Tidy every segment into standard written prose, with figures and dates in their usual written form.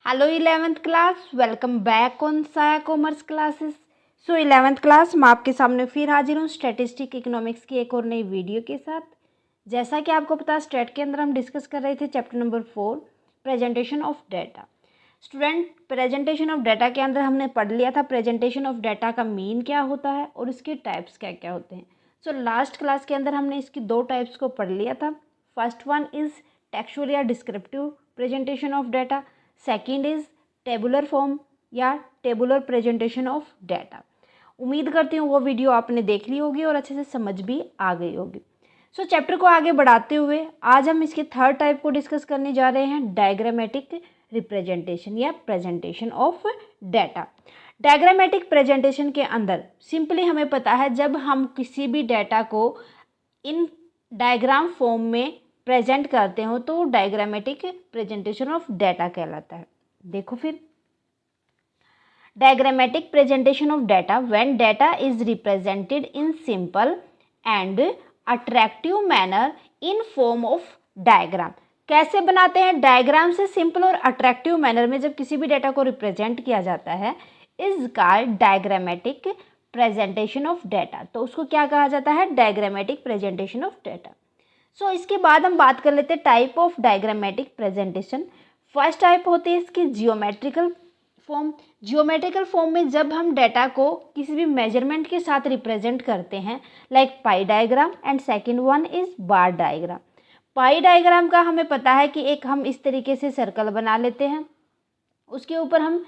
Hello 11th class, welcome back on साया commerce classes. सो 11th class मैं आपके सामने फिर हाजिर हूँ स्टैटिस्टिक इकोनॉमिक्स की एक और नई वीडियो के साथ। जैसा कि आपको पता है, स्टैट के अंदर हम डिस्कस कर रहे थे chapter number 4 presentation of data. Student, presentation of data के अंदर हमने पढ़ लिया था प्रेजेंटेशन ऑफ डाटा का मीन क्या होता है और इसके टाइप्स क्या क्या होते हैं। सो लास्ट क्लास के अंदर हमने इसकी दो टाइप्स को पढ़ लिया था। फर्स्ट वन इज़ टेक्सचुअल या descriptive presentation of data, second is tabular form या टेबुलर प्रेजेंटेशन ऑफ डाटा। उम्मीद करती हूँ वो वीडियो आपने देख ली होगी और अच्छे से समझ भी आ गई होगी। सो चैप्टर को आगे बढ़ाते हुए आज हम इसके थर्ड टाइप को डिस्कस करने जा रहे हैं, डायग्रामेटिक रिप्रेजेंटेशन या presentation of data. Diagrammatic presentation के अंदर सिंपली हमें पता है, जब हम किसी भी डाटा को इन डायग्राम फॉर्म में प्रेजेंट करते हो तो डायग्रामेटिक प्रेजेंटेशन ऑफ डाटा कहलाता है। देखो फिर, diagrammatic presentation of data when data is represented in simple and attractive manner in form of diagram. कैसे बनाते हैं? डायग्राम से सिंपल और अट्रैक्टिव मैनर में जब किसी भी डाटा को रिप्रेजेंट किया जाता है is called diagrammatic presentation of data. तो उसको क्या कहा जाता है? Diagrammatic presentation of data. So इसके बाद हम बात कर लेते हैं type of diagrammatic presentation. First type होती है इसकी जियोमेट्रिकल फॉर्म। जियोमेट्रिकल फॉर्म में जब हम डाटा को किसी भी मेजरमेंट के साथ रिप्रेजेंट करते हैं, like pi diagram, and second one is bar diagram. Pi diagram का हमें पता है कि एक हम इस तरीके से सर्कल बना लेते हैं, उसके ऊपर हम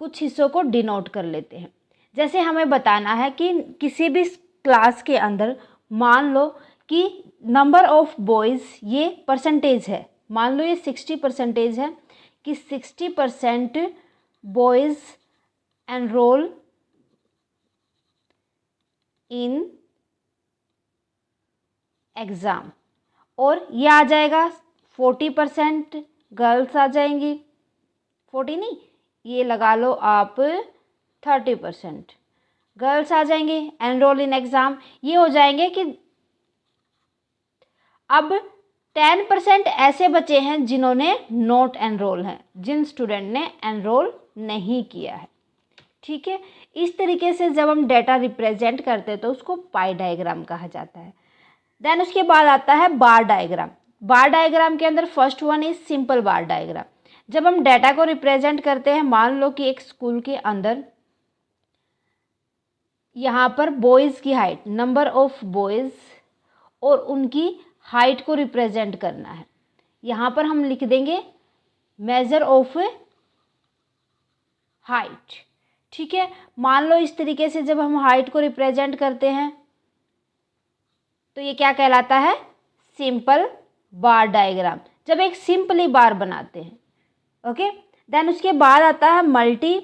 कुछ हिस्सों को डिनोट कर लेते हैं। जैसे हमें बताना है कि किसी भी क्लास के अंदर मान लो कि नंबर ऑफ बॉयज़ ये परसेंटेज है, मान लो ये 60% है कि 60% बॉयज़ एनरोल इन एग्ज़ाम, और ये आ जाएगा 40% गर्ल्स आ जाएंगी, 40 नहीं, ये लगा लो आप 30% गर्ल्स आ जाएंगे एनरोल इन एग्ज़ाम। ये हो जाएंगे कि अब 10% ऐसे बचे हैं जिन्होंने नॉट एनरोल हैं, जिन स्टूडेंट ने एनरोल नहीं किया है। ठीक है, इस तरीके से जब हम डाटा रिप्रेजेंट करते हैं तो उसको पाई डायग्राम कहा जाता है। देन उसके बाद आता है बार डायग्राम। बार डायग्राम के अंदर first one is simple bar diagram. जब हम डाटा को रिप्रेजेंट करते हैं, मान लो कि एक स्कूल के अंदर यहाँ पर बॉयज़ की हाइट, नंबर ऑफ बॉयज़ और उनकी हाइट को रिप्रेजेंट करना है। यहाँ पर हम लिख देंगे मेजर ऑफ हाइट। ठीक है, मान लो इस तरीके से जब हम हाइट को रिप्रेजेंट करते हैं तो ये क्या कहलाता है? सिंपल बार डायग्राम, जब एक सिंपली बार बनाते हैं। ओके, देन उसके बाद आता है मल्टी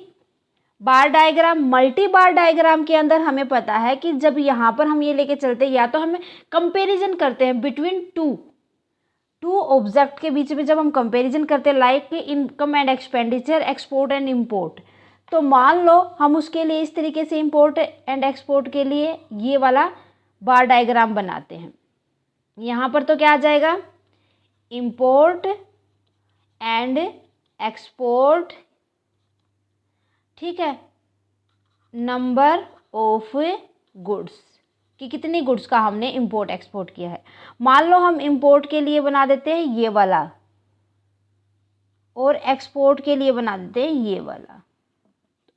बार डायग्राम। मल्टी बार डायग्राम के अंदर हमें पता है कि जब यहाँ पर हम ये लेके चलते हैं, या तो हमें कंपैरिजन करते हैं बिटवीन टू ऑब्जेक्ट के बीच में, जब हम कंपैरिजन करते हैं like income and expenditure, export and import, तो मान लो हम उसके लिए इस तरीके से इंपोर्ट एंड एक्सपोर्ट के लिए ये वाला बार डायग्राम बनाते हैं। यहाँ पर तो क्या आ जाएगा? इंपोर्ट एंड एक्सपोर्ट, ठीक है, नंबर ऑफ गुड्स कि कितनी गुड्स का हमने इंपोर्ट एक्सपोर्ट किया है। मान लो हम इंपोर्ट के लिए बना देते हैं ये वाला और एक्सपोर्ट के लिए बना देते हैं ये वाला,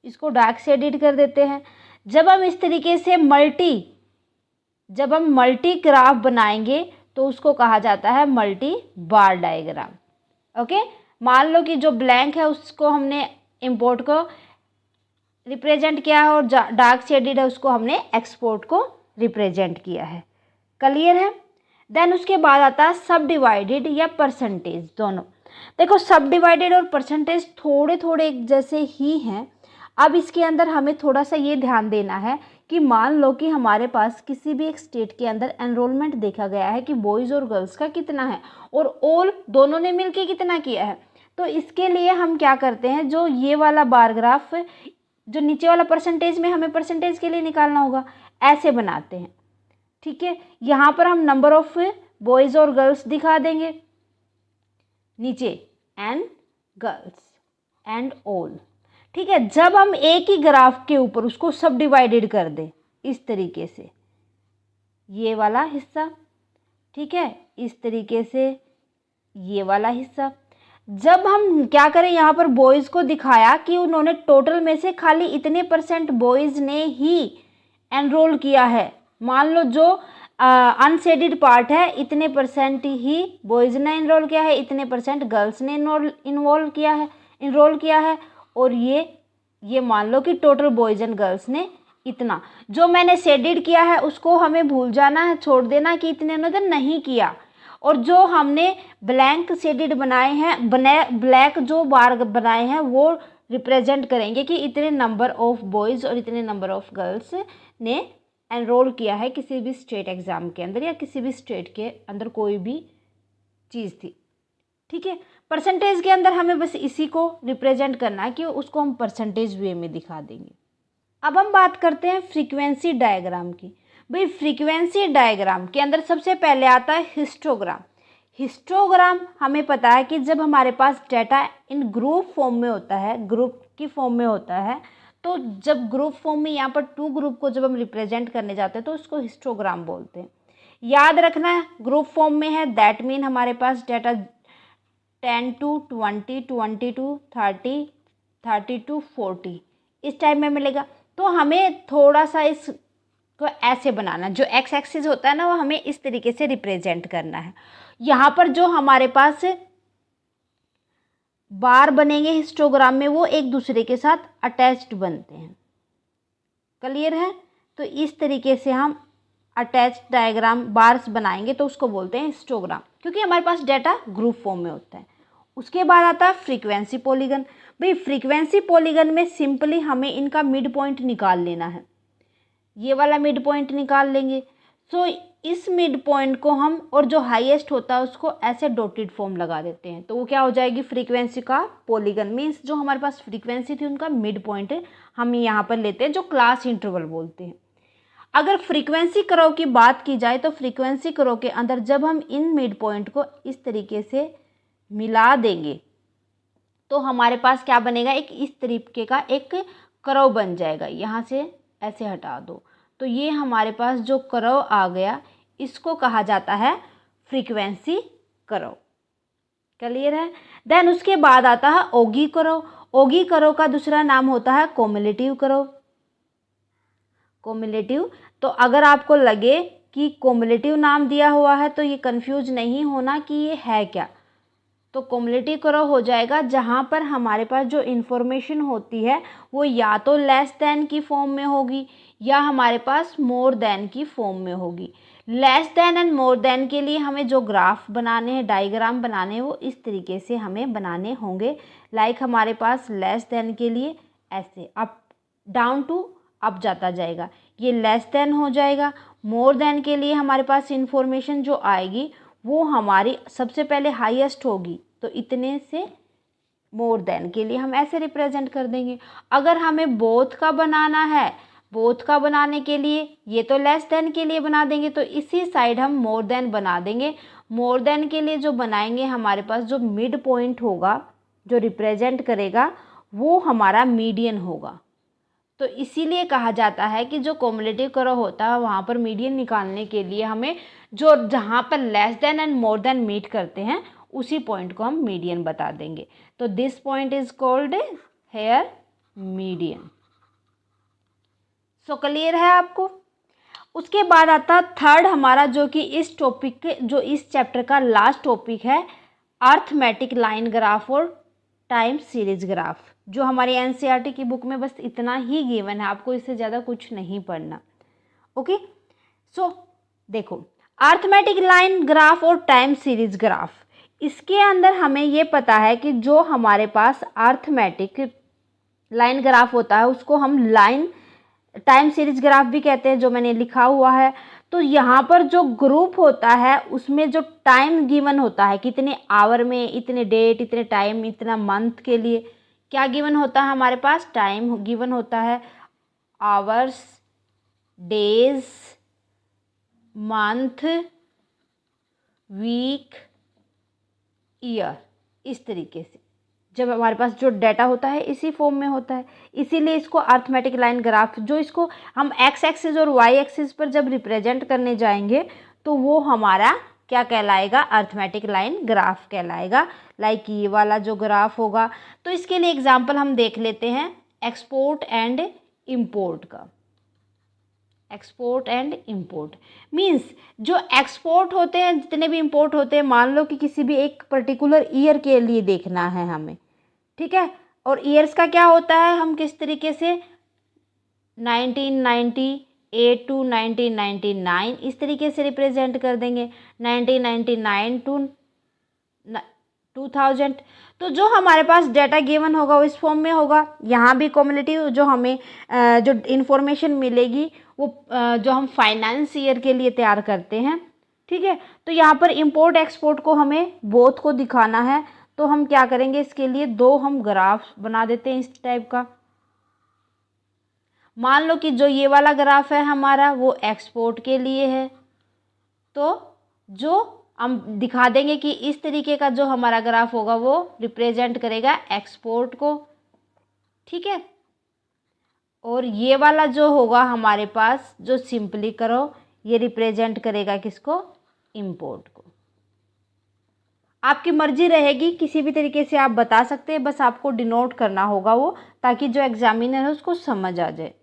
इसको डार्क से एडिट कर देते हैं। जब हम इस तरीके से जब हम मल्टी ग्राफ बनाएंगे तो उसको कहा जाता है मल्टी बार डायग्राम। ओके, मान लो कि जो ब्लैंक है उसको हमने इंपोर्ट को रिप्रेजेंट किया है और डार्क शेडेड है उसको हमने एक्सपोर्ट को रिप्रेजेंट किया है। क्लियर है? देन उसके बाद आता है सब डिवाइडेड या परसेंटेज। दोनों देखो, सब डिवाइडेड और परसेंटेज थोड़े थोड़े एक जैसे ही हैं। अब इसके अंदर हमें थोड़ा सा ये ध्यान देना है कि मान लो कि हमारे पास किसी भी एक स्टेट के अंदर एनरोलमेंट देखा गया है कि बॉयज़ और गर्ल्स का कितना है और ऑल दोनों ने मिलके कितना किया है। तो इसके लिए हम क्या करते हैं, जो ये वाला बार ग्राफ, जो नीचे वाला परसेंटेज में हमें परसेंटेज के लिए निकालना होगा, ऐसे बनाते हैं। ठीक है, यहाँ पर हम नंबर ऑफ बॉयज़ और गर्ल्स दिखा देंगे नीचे एंड गर्ल्स एंड ऑल। ठीक है, जब हम एक ही ग्राफ के ऊपर उसको सब डिवाइडेड कर दें इस तरीके से, ये वाला हिस्सा, ठीक है, इस तरीके से ये वाला हिस्सा, जब हम क्या करें यहाँ पर बॉयज़ को दिखाया कि उन्होंने टोटल में से खाली इतने % बॉयज़ ने ही एनरोल किया है, मान लो जो अनशेडेड पार्ट है इतने % ही बॉयज़ ने एनरोल किया है, इतने % गर्ल्स ने एनरोल किया है, और ये मान लो कि टोटल बॉयज़ एंड गर्ल्स ने इतना। जो मैंने शेडेड किया है उसको हमें भूल जाना है, छोड़ देना कि इतने ने नहीं किया, और जो हमने ब्लैंक शेडेड बनाए हैं, ब्लैक जो बार बनाए हैं वो रिप्रेजेंट करेंगे कि इतने नंबर ऑफ बॉयज़ और इतने नंबर ऑफ गर्ल्स ने एनरोल किया है किसी भी स्टेट एग्ज़ाम के अंदर या किसी भी स्टेट के अंदर कोई भी चीज़ थी। ठीक है, परसेंटेज के अंदर हमें बस इसी को रिप्रेजेंट करना है कि उसको हम परसेंटेज वे में दिखा देंगे। अब हम बात करते हैं फ्रीक्वेंसी डायग्राम की। भाई फ्रीक्वेंसी डायग्राम के अंदर सबसे पहले आता है हिस्टोग्राम। हिस्टोग्राम हमें पता है कि जब हमारे पास डाटा इन ग्रुप फॉर्म में होता है, ग्रुप की फॉर्म में होता है, तो जब ग्रुप फॉर्म में यहाँ पर 2 ग्रुप को जब हम रिप्रेजेंट करने जाते हैं तो उसको हिस्टोग्राम बोलते हैं। याद रखना ग्रुप फॉर्म में है, दैट मीन हमारे पास डाटा 10 to 20, 20 to 30, 30 to 40 इस टाइप में मिलेगा। तो हमें थोड़ा सा इसको ऐसे बनाना, जो एक्स एक्सिस होता है ना वो हमें इस तरीके से रिप्रेजेंट करना है। यहाँ पर जो हमारे पास बार बनेंगे हिस्टोग्राम में वो एक दूसरे के साथ अटैच्ड बनते हैं। क्लियर है? तो इस तरीके से हम अटैच्ड डायग्राम बार्स बनाएंगे तो उसको बोलते हैं हिस्टोग्राम, क्योंकि हमारे पास डाटा ग्रुप फॉर्म में होता है। उसके बाद आता है फ्रीक्वेंसी पॉलीगन। भाई फ्रीक्वेंसी पॉलीगन में सिंपली हमें इनका मिड पॉइंट निकाल लेना है, ये वाला मिड पॉइंट निकाल लेंगे। सो इस मिड पॉइंट को हम, और जो हाईएस्ट होता है उसको ऐसे डॉटेड फॉर्म लगा देते हैं, तो वो क्या हो जाएगी फ्रीक्वेंसी का पॉलीगन। मीन्स जो हमारे पास फ्रीक्वेंसी थी उनका मिड पॉइंट हम यहाँ पर लेते हैं, जो क्लास इंटरवल बोलते हैं। अगर फ्रीक्वेंसी कर्व की बात की जाए तो फ्रीक्वेंसी कर्व के अंदर जब हम इन मिड पॉइंट को इस तरीके से मिला देंगे तो हमारे पास क्या बनेगा, एक इस तरीके का एक कर्व बन जाएगा। यहाँ से ऐसे हटा दो तो ये हमारे पास जो कर्व आ गया इसको कहा जाता है फ्रीक्वेंसी कर्व। क्लियर है? देन उसके बाद आता है ओगी कर्व। ओगी कर्व का दूसरा नाम होता है कोम्युलेटिव कर्व। कोम्युलेटिव, तो अगर आपको लगे कि कोम्युलेटिव नाम दिया हुआ है तो ये कंफ्यूज नहीं होना कि ये है क्या। तो कोम्युलेटिव कर्व हो जाएगा जहाँ पर हमारे पास जो इन्फॉर्मेशन होती है वो या तो लेस देन की फॉर्म में होगी या हमारे पास मोर देन की फॉर्म में होगी। Less than and more then के लिए हमें जो ग्राफ बनाने हैं, डायग्राम बनाने हैं, वो इस तरीके से हमें बनाने होंगे। लाइक हमारे पास लेस देन के लिए ऐसे अप डाउन टू अप जाता जाएगा, ये लेस देन हो जाएगा। मोर देन के लिए हमारे पास इंफॉर्मेशन जो आएगी वो हमारी सबसे पहले हाईएस्ट होगी, तो इतने से मोर देन के लिए हम ऐसे रिप्रेजेंट कर देंगे। अगर हमें बोथ का बनाना है, बोथ का बनाने के लिए ये तो लेस देन के लिए बना देंगे, तो इसी साइड हम मोर देन बना देंगे। मोर देन के लिए जो बनाएंगे हमारे पास जो मिड पॉइंट होगा जो रिप्रेजेंट करेगा वो हमारा मीडियन होगा। तो इसीलिए कहा जाता है कि जो कोम्युलेटिव कर्व होता है वहाँ पर मीडियन निकालने के लिए हमें जो जहाँ पर less than and more than meet करते हैं उसी पॉइंट को हम मीडियन बता देंगे। तो this point is called here median. So clear है आपको? उसके बाद आता थर्ड हमारा, जो कि इस टॉपिक के, जो इस चैप्टर का लास्ट टॉपिक है, अर्थमेटिक लाइन ग्राफ और टाइम सीरीज ग्राफ, जो हमारी एनसीईआरटी की बुक में बस इतना ही गिवन है, आपको इससे ज़्यादा कुछ नहीं पढ़ना। ओके, सो देखो अर्थमेटिक लाइन ग्राफ और टाइम सीरीज ग्राफ, इसके अंदर हमें ये पता है कि जो हमारे पास अर्थमेटिक लाइन ग्राफ होता है उसको हम लाइन टाइम सीरीज ग्राफ भी कहते हैं, जो मैंने लिखा हुआ है। तो यहाँ पर जो ग्रुप होता है उसमें जो टाइम गिवन होता है, कितने आवर में, इतने डेट, इतने टाइम, इतना मंथ के लिए क्या गिवन होता है, हमारे पास टाइम गिवन होता है, hours, days, month, week, year, इस तरीके से जब हमारे पास जो डाटा होता है इसी फॉर्म में होता है, इसीलिए इसको अर्थमेटिक लाइन ग्राफ, जो इसको हम एक्स एक्सिस और वाई एक्सिस पर जब रिप्रेजेंट करने जाएंगे तो वो हमारा क्या कहलाएगा, अर्थमेटिक लाइन ग्राफ कहलाएगा। लाइक ये वाला जो ग्राफ होगा, तो इसके लिए एग्जांपल हम देख लेते हैं एक्सपोर्ट एंड इंपोर्ट का। एक्सपोर्ट एंड इंपोर्ट मीन्स जो एक्सपोर्ट होते हैं, जितने भी इंपोर्ट होते हैं, मान लो कि किसी भी एक पर्टिकुलर ईयर के लिए देखना है हमें, ठीक है, और ईयर्स का क्या होता है, हम किस तरीके से 1998 टू 1999 इस तरीके से रिप्रेजेंट कर देंगे, 1999 टू 2000। तो जो हमारे पास डाटा गिवन होगा वो इस फॉर्म में होगा। यहाँ भी कम्युलेटिव जो हमें जो इन्फॉर्मेशन मिलेगी वो जो हम फाइनेंस ईयर के लिए तैयार करते हैं, ठीक है। तो यहाँ पर इंपोर्ट एक्सपोर्ट को हमें बोथ को दिखाना है, तो हम क्या करेंगे, इसके लिए दो हम ग्राफ बना देते हैं इस टाइप का। मान लो कि जो ये वाला ग्राफ है हमारा वो एक्सपोर्ट के लिए है, तो जो हम दिखा देंगे कि इस तरीके का जो हमारा ग्राफ होगा वो रिप्रेजेंट करेगा एक्सपोर्ट को, ठीक है। और ये वाला जो होगा हमारे पास, जो सिंपली करो, ये रिप्रेजेंट करेगा किसको, इंपोर्ट को। आपकी मर्जी रहेगी, किसी भी तरीके से आप बता सकते हैं, बस आपको डिनोट करना होगा वो, ताकि जो एग्जामिनर है उसको समझ आ जाए।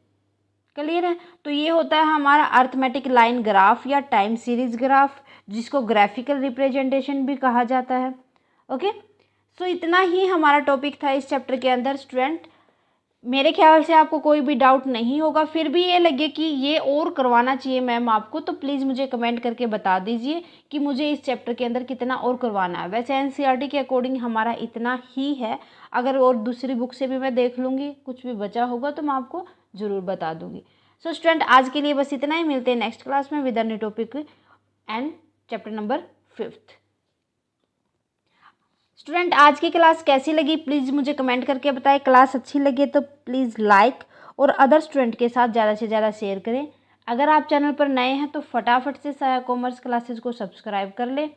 क्लियर है। तो ये होता है हमारा अर्थमेटिक लाइन ग्राफ या टाइम सीरीज ग्राफ, जिसको ग्राफिकल रिप्रेजेंटेशन भी कहा जाता है। ओके, सो इतना ही हमारा टॉपिक था इस चैप्टर के अंदर। स्टूडेंट, मेरे ख्याल से आपको कोई भी डाउट नहीं होगा, फिर भी ये लगे कि ये और करवाना चाहिए मैम आपको, तो प्लीज़ मुझे कमेंट करके बता दीजिए कि मुझे इस चैप्टर के अंदर कितना और करवाना है। वैसे एनसीईआरटी के अकॉर्डिंग हमारा इतना ही है, अगर और दूसरी बुक से भी मैं देख लूँगी, कुछ भी बचा होगा तो मैं आपको ज़रूर बता दूँगी। सो स्टूडेंट, आज के लिए बस इतना ही। मिलते हैं नेक्स्ट क्लास में with a new topic and chapter number 5। Student, आज की क्लास कैसी लगी प्लीज़ मुझे कमेंट करके बताएं। क्लास अच्छी लगी तो प्लीज़ लाइक और अदर स्टूडेंट के साथ ज़्यादा से ज़्यादा शेयर करें। अगर आप चैनल पर नए हैं तो फटाफट से साया कॉमर्स क्लासेस को सब्सक्राइब कर लें,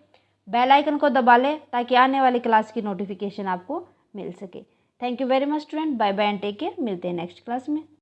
बेल आइकन को दबा लें, ताकि आने वाली क्लास की नोटिफिकेशन आपको मिल सके। Thank you very much student, bye bye and take care. मिलते हैं नेक्स्ट क्लास में।